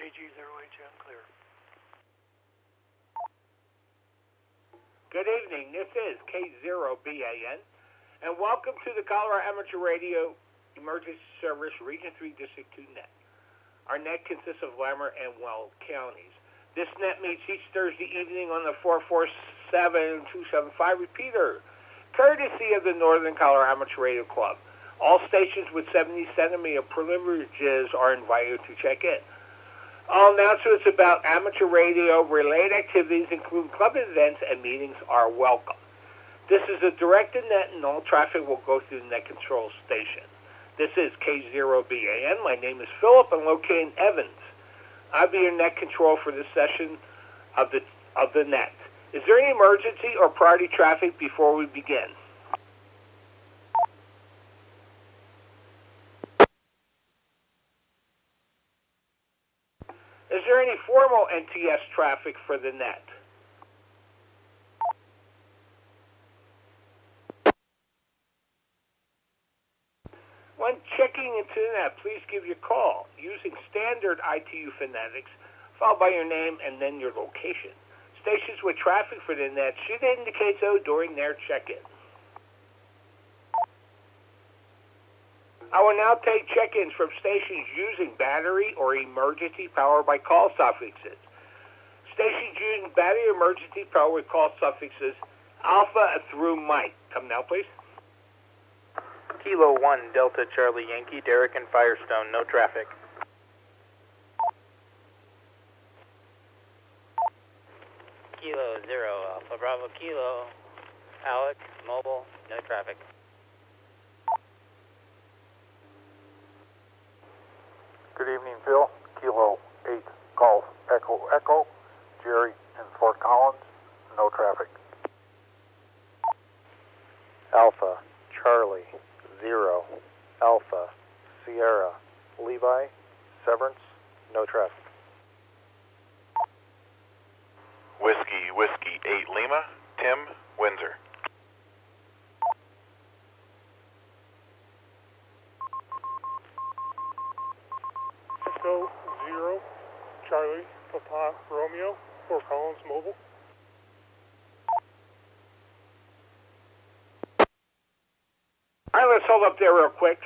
KG0HM clear. Good evening, this is K0BAN, and welcome to the Colorado Amateur Radio Emergency Service Region 3 District 2 net. Our net consists of Larimer and Weld counties. This net meets each Thursday evening on the 447-275 repeater, courtesy of the Northern Colorado Amateur Radio Club. All stations with 70 centimeter privileges are invited to check in. All announcements about amateur radio related activities, including club events and meetings, are welcome. This is a directed net and all traffic will go through the net control station. This is K0BAN. My name is Philip. I'm located in Evans. I'll be your net control for this session of the net. Is there any emergency or priority traffic before we begin? Is there any formal NTS traffic for the net? When checking into the net, please give your call using standard ITU phonetics, followed by your name and then your location. Stations with traffic for the net should indicate so during their check-in. I will now take check-ins from stations using battery or emergency power by call suffixes. Stations using battery or emergency power with call suffixes Alpha through Mike. Come now, please. Kilo 1 Delta Charlie Yankee, Derrick and Firestone, no traffic. Kilo 0 Alpha Bravo Kilo, Alex, mobile, no traffic. Good evening, Phil. Kilo 8 Golf Echo Echo, Jerry in Fort Collins, no traffic. Alpha Charlie 0 Alpha Sierra Levi, Severance, no traffic. Whiskey 8 Lima, Tim, Windsor. Cisco 0 Charlie Papa Romeo, Fort Collins mobile. All right, let's hold up there real quick.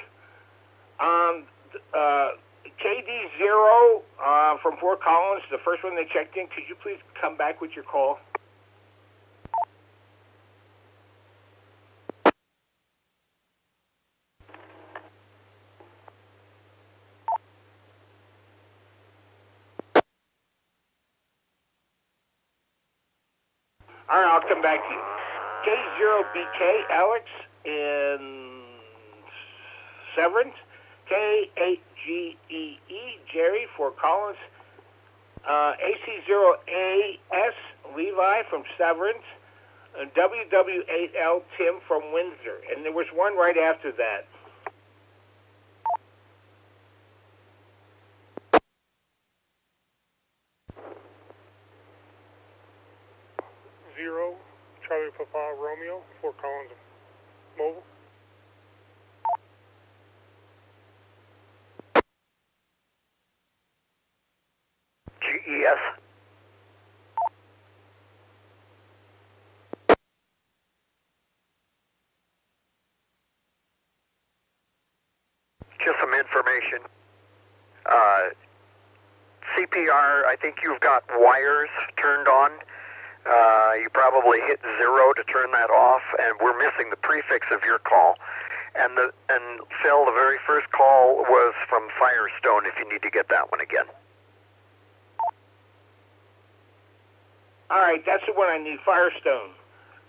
KD0 from Fort Collins, the first one they checked in, could you please come back with your call? All right, I'll come back to you. K0BK, Alex in Severance. K8GEE, Jerry, Fort Collins. AC0AS, Levi from Severance. WW8L, Tim from Windsor. And there was one right after that. Charlie Papa Romeo, Fort Collins mobile. GES. Just some information. CPR, I think you've got wires turned on. You probably hit 0 to turn that off, and we're missing the prefix of your call. And Phil, the very first call was from Firestone, if you need to get that one again. All right, that's the one I need, Firestone.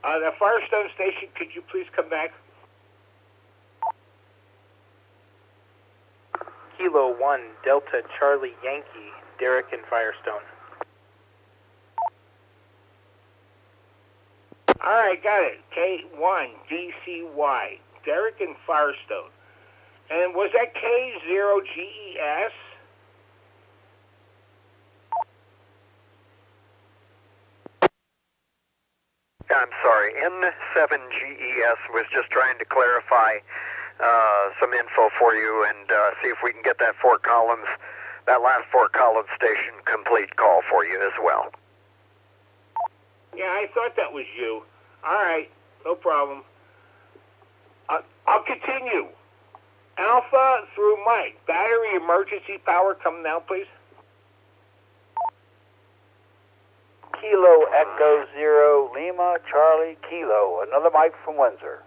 The Firestone station, could you please come back? Kilo 1 Delta Charlie Yankee, Derrick and Firestone. All right, got it. K1DCY, Derrick and Firestone. And was that K0GES? I'm sorry, N7GES was just trying to clarify some info for you and see if we can get that Fort Collins that last Fort Collins station complete call for you as well. Yeah, I thought that was you. All right, no problem. I'll continue. Alpha through Mike. Battery emergency power, come now, please. Kilo Echo Zero Lima Charlie Kilo. Another Mike from Windsor.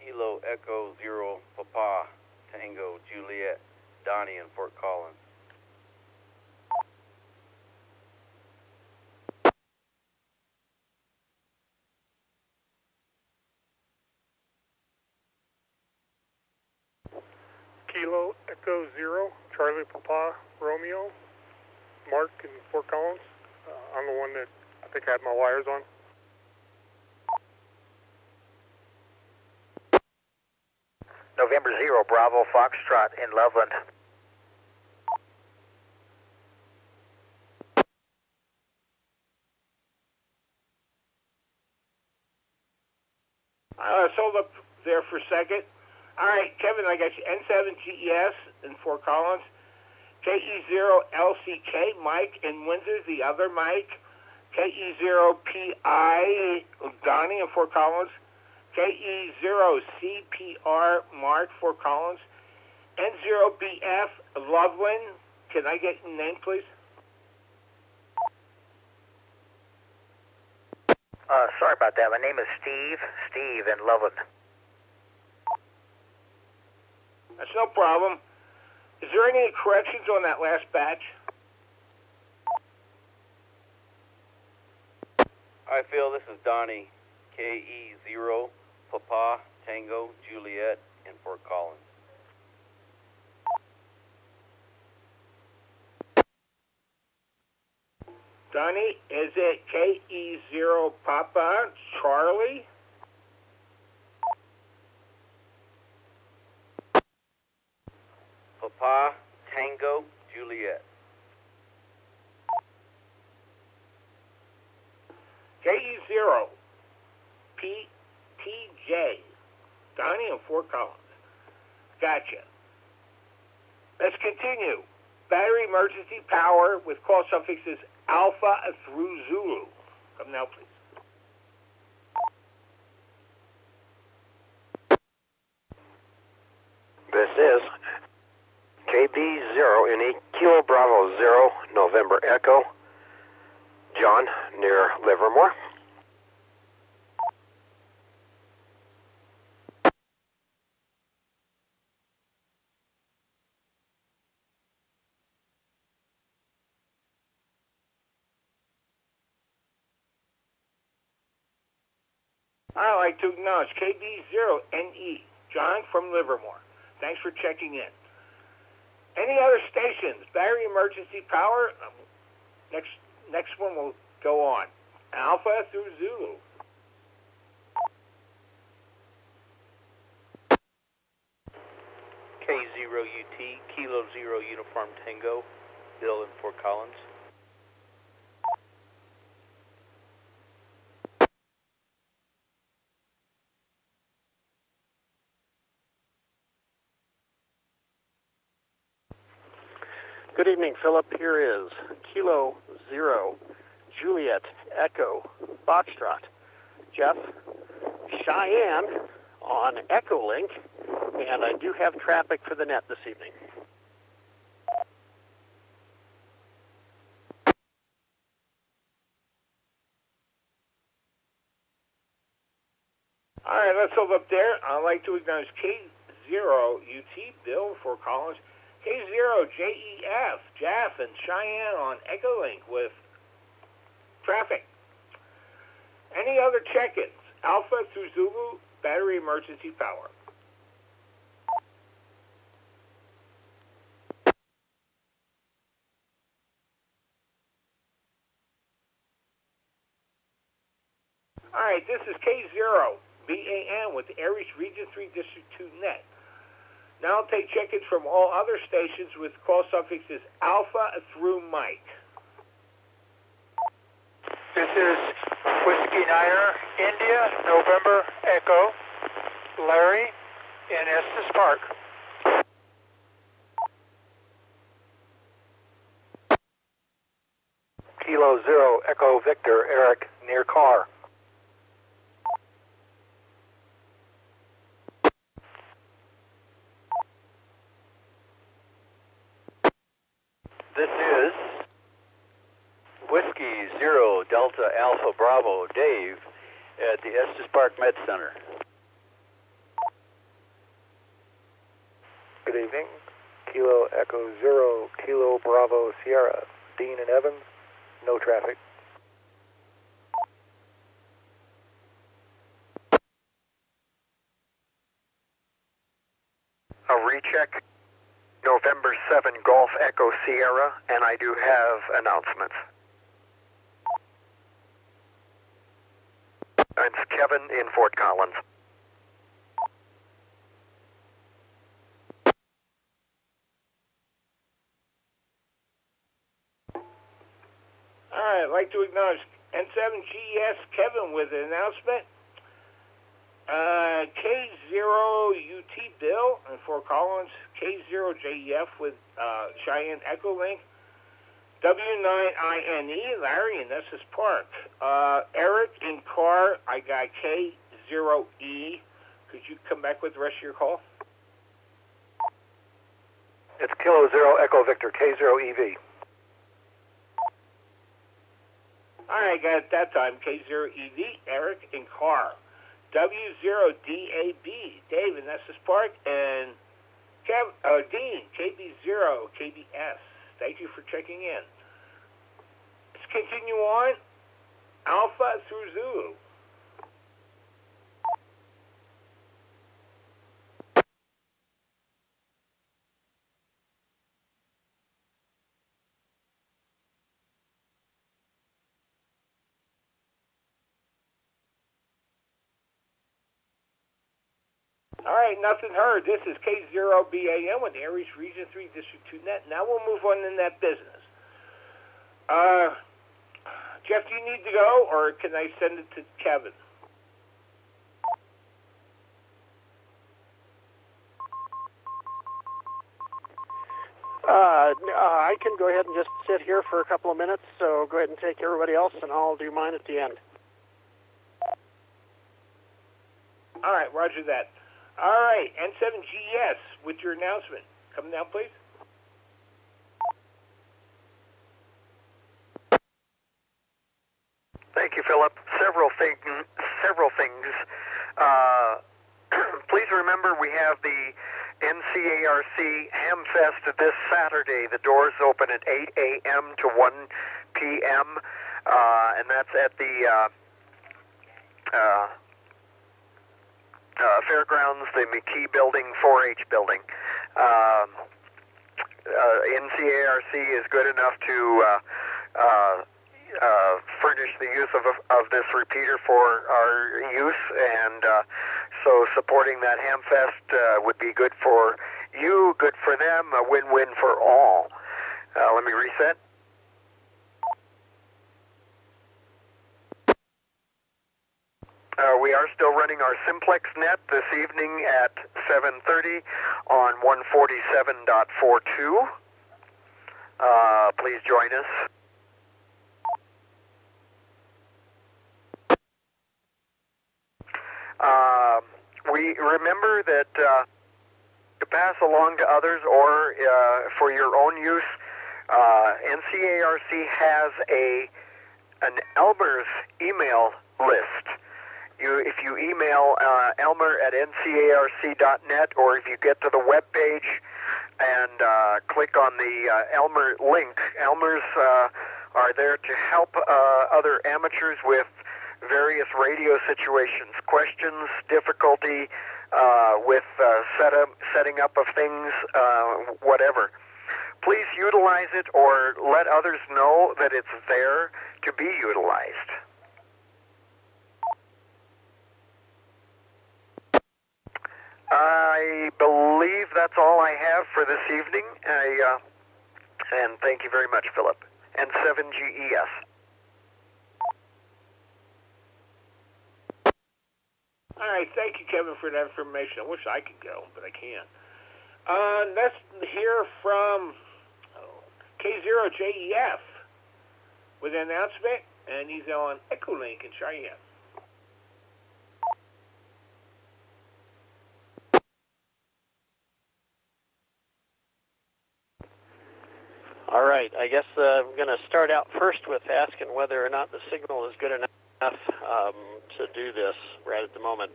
Kilo Echo Zero Papa Tango Juliet Donnie in Fort Collins. Kilo Echo Zero, Charlie Papa Romeo, Mark in Fort Collins. I'm the one that I think had my wires on. November 0 Bravo Foxtrot in Loveland. Let's hold up there for a second. All right, Kevin, I got you. N7GES in Fort Collins. KE0LCK, Mike in Windsor, the other Mike. KE0PI, Donnie in Fort Collins. KE0CPR, Mark, Fort Collins. N0BF, Loveland. Can I get your name, please? Sorry about that. My name is Steve. Steve in Loveland. That's no problem. Is there any corrections on that last batch? I feel this is Donnie, KE0 Papa Tango Juliet in Fort Collins. Donnie, is it KE0 Papa Charlie? Papa Tango Juliet. KE0 PTJ, Donnie in Fort Collins. Gotcha. Let's continue. Battery emergency power with call suffixes Alpha through Zulu. Come now, please. This is KB0NE Kilo Bravo 0 November Echo, John near Livermore. I'd like to acknowledge KB0NE, John from Livermore. Thanks for checking in. Any other stations? Battery emergency power? Next one will go on. Alpha through Zulu. K0UT, Kilo Zero Uniform Tango, Bill in Fort Collins. Good evening, Philip. Here is Kilo Zero Juliet Echo Foxtrot. Jeff, Cheyenne on Echolink, and I do have traffic for the net this evening. All right, let's hold up there. I'd like to acknowledge K0UT, Bill for Collins. K0JEF, Jeff and Cheyenne on Echolink with traffic. Any other check-ins? Alpha through Zulu, battery emergency power. All right, this is K0BAN with ARES Region 3 District 2 net. Now I'll take check-ins from all other stations with call suffixes Alpha through Mike. This is Whiskey Niner, India, November Echo, Larry in Estes Park. Kilo 0, Echo Victor, Eric, near car. This is Whiskey 0, Delta Alpha Bravo, Dave, at the Estes Park Med Center. Good evening. Kilo Echo 0, Kilo Bravo Sierra, Dean and Evans, no traffic. A recheck, November 7 Golf Echo Sierra, and I do have announcements. It's Kevin in Fort Collins. All right, I'd like to acknowledge N7GS Kevin with an announcement. K0UT Bill in Fort Collins, K0JF with Cheyenne Echo Link, W9INE Larry in Estes Park, Eric in car, I got K0E. Could you come back with the rest of your call? It's Kilo 0, Echo Victor, K0EV. All right, I got it that time, K0EV, Eric in car. W0DAB, Dave in Estes Park, and Dean, KB0, KBS. Thank you for checking in. Let's continue on. Alpha through Zulu. All right, nothing heard. This is K0BAM with ARES Region 3 District 2 Net. Now we'll move on to net business. Jeff, do you need to go, or can I send it to Kevin? I can go ahead and just sit here for a couple of minutes, so go ahead and take everybody else, and I'll do mine at the end. All right, roger that. All right, N7GS with your announcement. Come down, please. Thank you, Philip. Several things. Please remember we have the NCARC Hamfest this Saturday. The doors open at 8 a.m. to 1 p.m., and that's at the Fairgrounds, the McKee Building, 4-H Building. NCARC is good enough to furnish the use of this repeater for our use, and so supporting that Hamfest would be good for you, good for them, a win-win for all. Let me reset. We are still running our Simplex net this evening at 7:30 on 147.42. Please join us. We remember that to pass along to others or for your own use, NCARC has an Elmer's email list. If you email Elmer at ncarc.net, or if you get to the web page and click on the Elmer link, Elmer's are there to help other amateurs with various radio situations, questions, difficulty with setting up of things, whatever. Please utilize it or let others know that it's there to be utilized. I believe that's all I have for this evening. And thank you very much, Philip. And 7GES. All right, thank you, Kevin, for that information. I wish I could go, but I can't. Let's hear from K0JEF with an announcement, and he's on Echolink in Cheyenne. All right, I guess I'm going to start out first with asking whether or not the signal is good enough to do this right at the moment,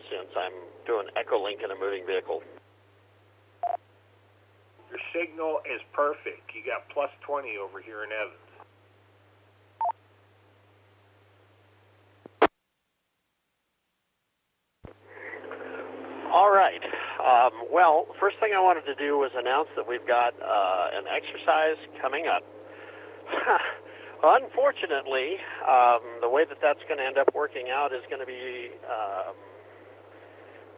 since I'm doing Echolink in a moving vehicle. Your signal is perfect. You got plus 20 over here in Evans. All right. Well, first thing I wanted to do was announce that we've got an exercise coming up. Unfortunately, the way that that's going to end up working out is going to be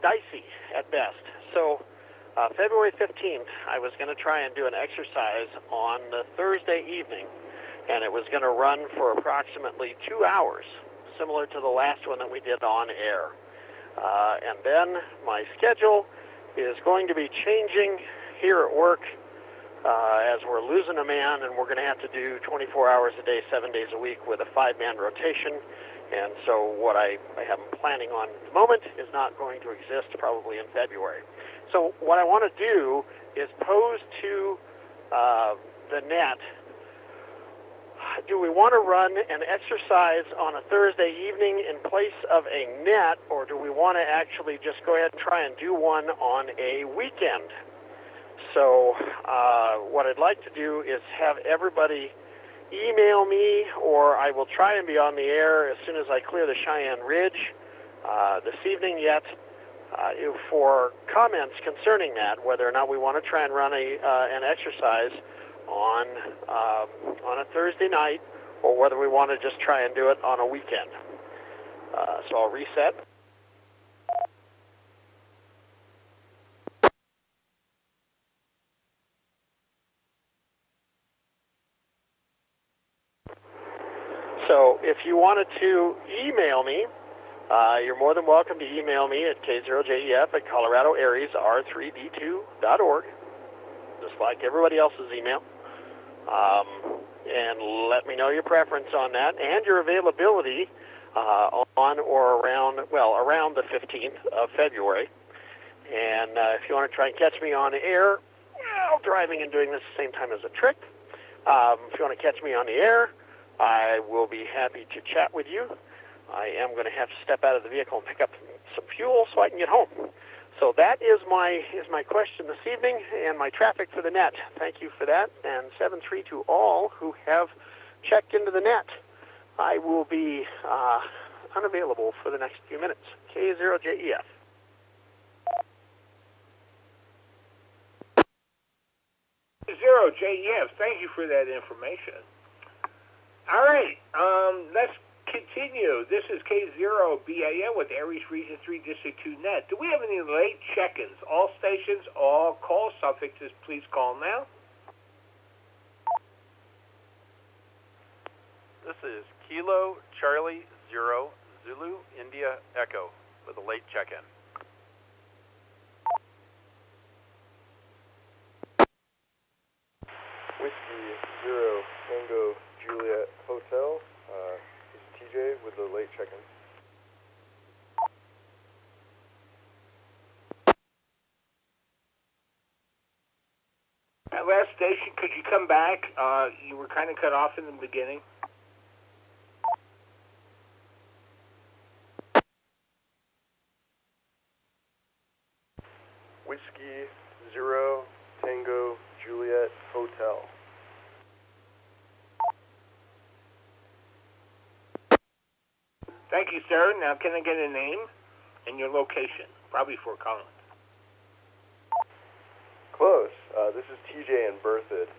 dicey at best. So, February 15th, I was going to try and do an exercise on the Thursday evening, and it was going to run for approximately 2 hours, similar to the last one that we did on air. And then my schedule is going to be changing here at work as we're losing a man, and we're going to have to do 24 hours a day, 7 days a week with a 5-man rotation. And so what I am planning on at the moment is not going to exist probably in February. So what I want to do is pose to the net, do we want to run an exercise on a Thursday evening in place of a net, or do we want to actually just go ahead and try and do one on a weekend? So what I'd like to do is have everybody email me, or I will try and be on the air as soon as I clear the Cheyenne Ridge this evening yet for comments concerning that, whether or not we want to try and run an exercise on a Thursday night, or whether we want to just try and do it on a weekend. So I'll reset. So if you wanted to email me, you're more than welcome to email me at k0jef@coloradoaresr3d2.org, just like everybody else's email. And let me know your preference on that and your availability on or around the 15th of February. And if you want to try and catch me on air, driving and doing this at the same time as a trick, if you want to catch me on the air, I will be happy to chat with you. I am going to have to step out of the vehicle and pick up some fuel so I can get home. So that is my question this evening and my traffic for the net. Thank you for that, and 7-3 to all who have checked into the net. I will be unavailable for the next few minutes. K0JEF. JEF, thank you for that information. All right, let's continue. This is K0BAN with ARES Region 3 District 2 Net. Do we have any late check-ins? All stations, all call suffixes, please call now. This is Kilo Charlie 0 Zulu India Echo with a late check-in. Whiskey 0 Tango Juliet Hotel. This is TJ with the late check-in. At last station, could you come back? You were kind of cut off in the beginning. Whiskey 0 Tango Juliet Hotel. Thank you, sir. Now, can I get a name and your location? Probably Fort Collins. Close. This is TJ in Berthoud.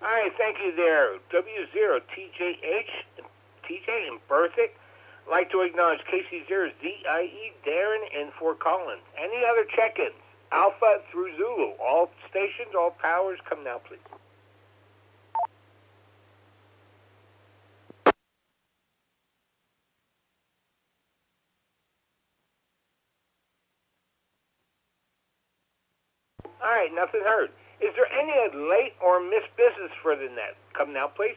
All right, thank you there. W0TJH, TJ in Berthoud. I'd like to acknowledge KC0ZIE, Darren in Fort Collins. Any other check-ins? Alpha through Zulu. All stations, all powers, come now, please. All right, nothing heard. Is there any late or missed business for the net? Come now, please.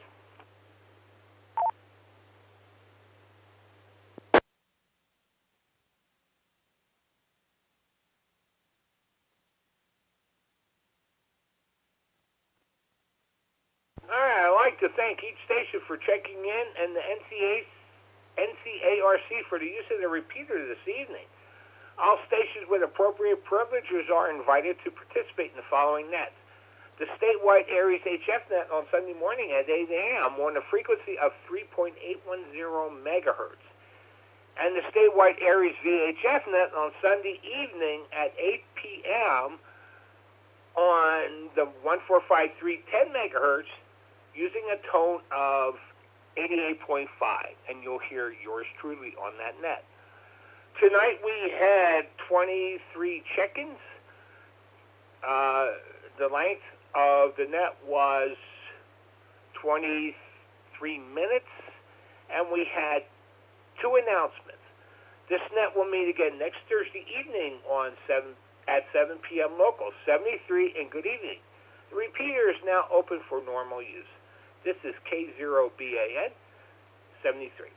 All right, I'd like to thank each station for checking in and the NCARC for the use of the repeater this evening. All stations with appropriate privileges are invited to participate in the following nets. The statewide ARES HF net on Sunday morning at 8 a.m. on a frequency of 3.810 megahertz. And the statewide ARES VHF net on Sunday evening at 8 p.m. on the 145.310 megahertz using a tone of 88.5. And you'll hear yours truly on that net. Tonight we had 23 check-ins. The length of the net was 23 minutes, and we had 2 announcements. This net will meet again next Thursday evening at 7 p.m. local, 73, and good evening. The repeater is now open for normal use. This is K0BAN 73.